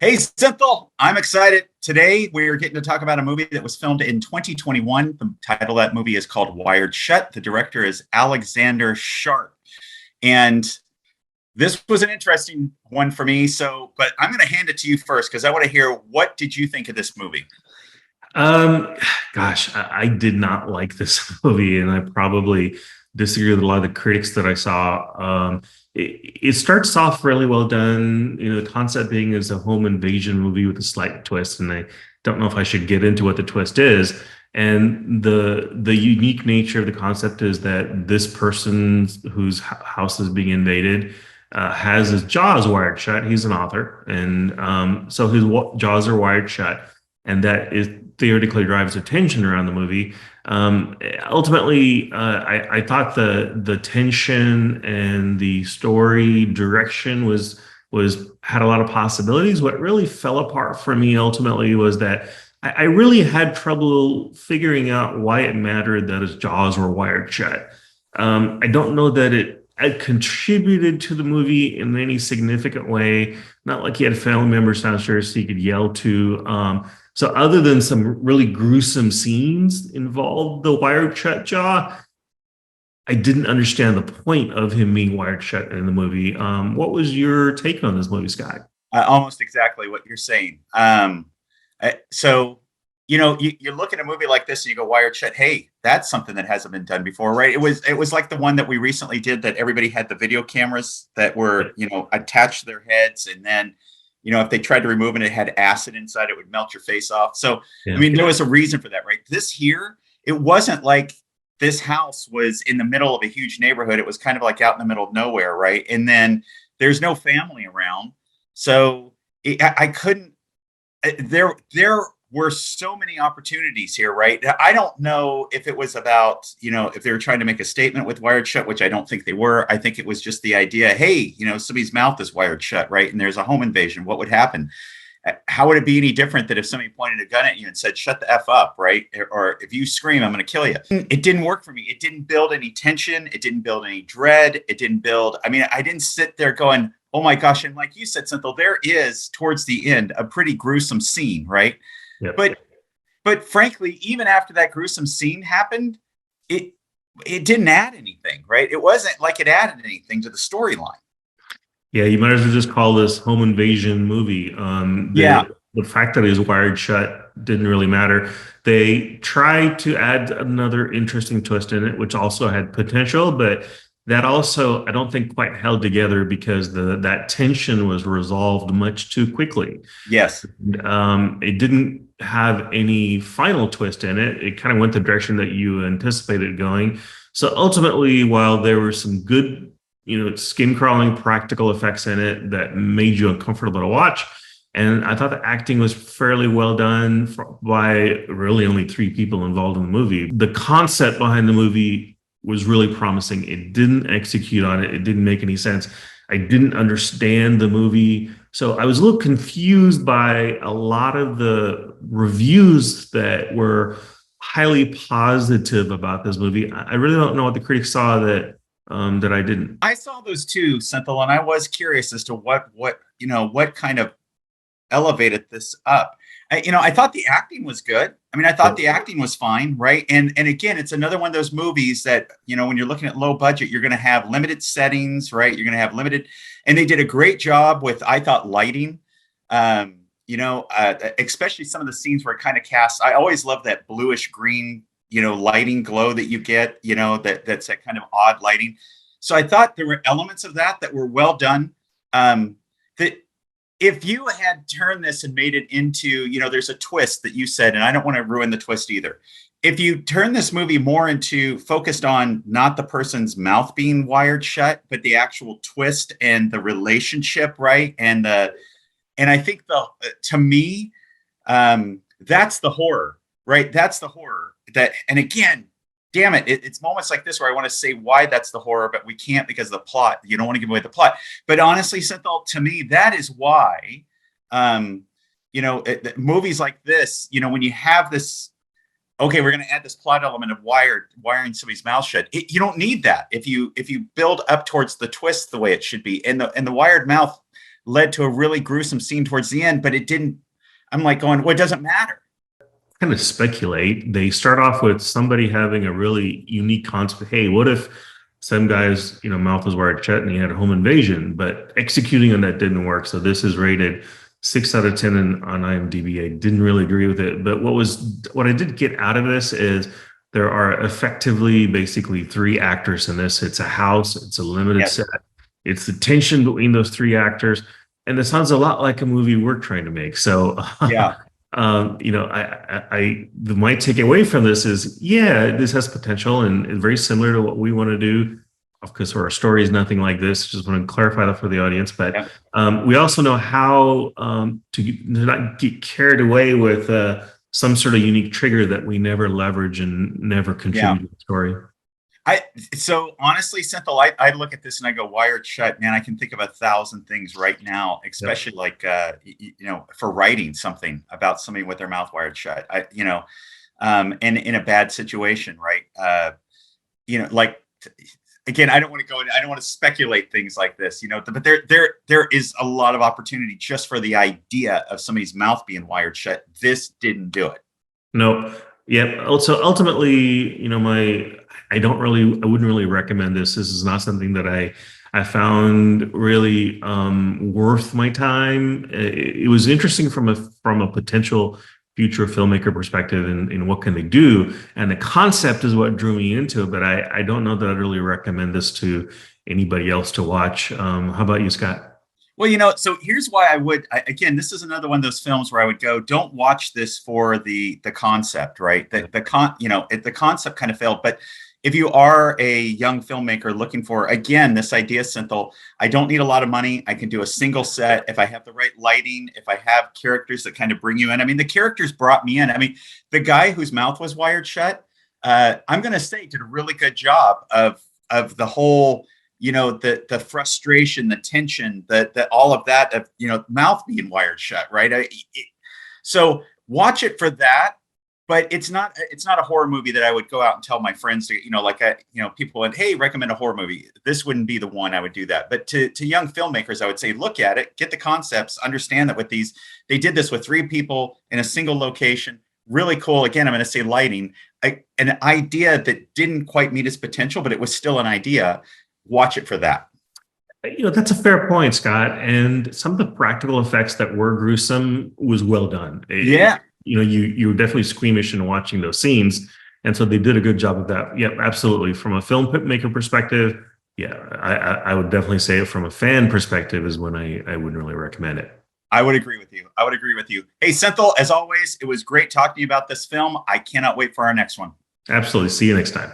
Hey, Synthel, I'm excited. Today, we're getting to talk about a movie that was filmed in 2021. The title of that movie is called Wired Shut. The director is Alexander Sharp. And this was an interesting one for me. But I'm going to hand it to you first because I want to hear what did you think of this movie? Um, I did not like this movie, and I probably disagree with a lot of the critics that I saw. It starts off really well done. The concept being is a home invasion movie with a slight twist, and I don't know if I should get into what the twist is. And the unique nature of the concept is that this person whose house is being invaded has his jaws wired shut. He's an author, and so his jaws are wired shut, and that is theoretically drives attention around the movie. Ultimately, I thought the tension and the story direction was had a lot of possibilities. What really fell apart for me ultimately was that I really had trouble figuring out why it mattered that his jaws were wired shut. I don't know that it contributed to the movie in any significant way. Not like he had family members downstairs he could yell to. So other than some really gruesome scenes involved the wired shut jaw, I didn't understand the point of him being wired shut in the movie. What was your take on this movie, Scott? Almost exactly what you're saying. So, you look at a movie like this and you go, Wired Shut. Hey, that's something that hasn't been done before, right? It was like the one that we recently did that everybody had the video cameras that were, attached to their heads, and then if they tried to remove it, it had acid inside, it would melt your face off. So, I Yeah. mean, there was a reason for that, right? This here, it wasn't like this house was in the middle of a huge neighborhood. It was kind of like out in the middle of nowhere, right? And then there's no family around. So I couldn't, there were so many opportunities here, right? I don't know if it was about, if they were trying to make a statement with Wired Shut, which I don't think they were. I think it was just the idea, hey, somebody's mouth is wired shut, right? And there's a home invasion. What would happen? How would it be any different than if somebody pointed a gun at you and said, shut the F up, right? Or if you scream, I'm going to kill you. It didn't work for me. It didn't build any tension. It didn't build any dread. It didn't build, I didn't sit there going, oh my gosh. And like you said, Synthel, there is towards the end a pretty gruesome scene, right? Yep. But frankly, even after that gruesome scene happened, it it didn't add anything, right? It wasn't like it added anything to the storyline. Yeah, you might as well just call this home invasion movie. Yeah. The fact that it was wired shut didn't really matter. They tried to add another interesting twist in it, which also had potential, but that also I don't think quite held together because the that tension was resolved much too quickly. Yes. It didn't have any final twist in it. It kind of went the direction that you anticipated going. So ultimately, while there were some good, skin crawling practical effects in it that made you uncomfortable to watch, and I thought the acting was fairly well done by really only three people involved in the movie. The concept behind the movie was really promising. It didn't execute on it. It didn't make any sense. I didn't understand the movie. So I was a little confused by a lot of the reviews that were highly positive about this movie. I really don't know what the critics saw that I didn't. I saw those too, Senthil, and I was curious as to what kind of elevated this up. I thought the acting was good. I thought the acting was fine, right? And again, it's another one of those movies that when you're looking at low budget, you're going to have limited settings, right? You're going to have limited, and they did a great job with, I thought, lighting. Especially some of the scenes where it kind of casts. I always love that bluish green, lighting glow that you get. That's that kind of odd lighting. So I thought there were elements of that were well done. That if you had turned this and made it into, there's a twist that you said, and I don't want to ruin the twist either. If you turn this movie more into focused on not the person's mouth being wired shut, but the actual twist and the relationship, right? And I think to me, that's the horror, right? That's the horror and again, damn it, it's moments like this where I want to say why that's the horror, but we can't because of the plot. You don't want to give away the plot. But honestly, Synthol, to me, that is why, movies like this, when you have this, okay, we're going to add this plot element of wiring somebody's mouth shut. You don't need that if you build up towards the twist the way it should be. And the wired mouth, led to a really gruesome scene towards the end, but it didn't. I'm like going, well, it doesn't matter. Kind of speculate. They start off with somebody having a really unique concept. Hey, what if some guy's, mouth was wired shut and he had a home invasion, but executing on that didn't work. So this is rated 6 out of 10 on IMDb. I didn't really agree with it, but what I did get out of this is there are effectively basically three actors in this. It's a house, it's a limited Yes. set, it's the tension between those three actors, and it sounds a lot like a movie we're trying to make. So Yeah. My takeaway from this is, yeah, this has potential and very similar to what we want to do. Of course, our story is nothing like this. Just want to clarify that for the audience. But Yeah. we also know how to not get carried away with some sort of unique trigger that we never leverage and never contribute to the story. So honestly, Cynthia, I look at this and I go, Wired Shut, man, I can think of 1,000 things right now, especially like, for writing something about somebody with their mouth wired shut, and in a bad situation, right? Like, again, I don't want to speculate things like this, but there is a lot of opportunity just for the idea of somebody's mouth being wired shut. This didn't do it. No. Yeah. Also, ultimately, I wouldn't really recommend this. This is not something that I found really worth my time. It was interesting from a potential future filmmaker perspective and what can they do. And the concept is what drew me into it, but I don't know that I'd really recommend this to anybody else to watch. How about you, Scott? Well, so here's why again, this is another one of those films where I would go, don't watch this for the concept, right? The concept kind of failed, but if you are a young filmmaker looking for, again, this idea, Synthel, I don't need a lot of money. I can do a single set. If I have the right lighting, if I have characters that kind of bring you in. I mean, the characters brought me in. I mean, the guy whose mouth was wired shut, I'm going to say did a really good job of the whole, the frustration, the tension, the all of that of, mouth being wired shut, right? So watch it for that. But it's not a horror movie that I would go out and tell my friends to, people went, hey, recommend a horror movie. This wouldn't be the one I would do that. But to young filmmakers, I would say, look at it, get the concepts, understand that with these, they did this with 3 people in a single location. Really cool. Again, I'm going to say lighting, an idea that didn't quite meet its potential, but it was still an idea. Watch it for that. That's a fair point, Scott. And some of the practical effects that were gruesome was well done. Yeah. You were definitely squeamish in watching those scenes. And so they did a good job of that. Yep, absolutely. From a filmmaker perspective, yeah, I would definitely say it. From a fan perspective is when I wouldn't really recommend it. I would agree with you. Hey, Synthel, as always, it was great talking to you about this film. I cannot wait for our next one. Absolutely. See you next time.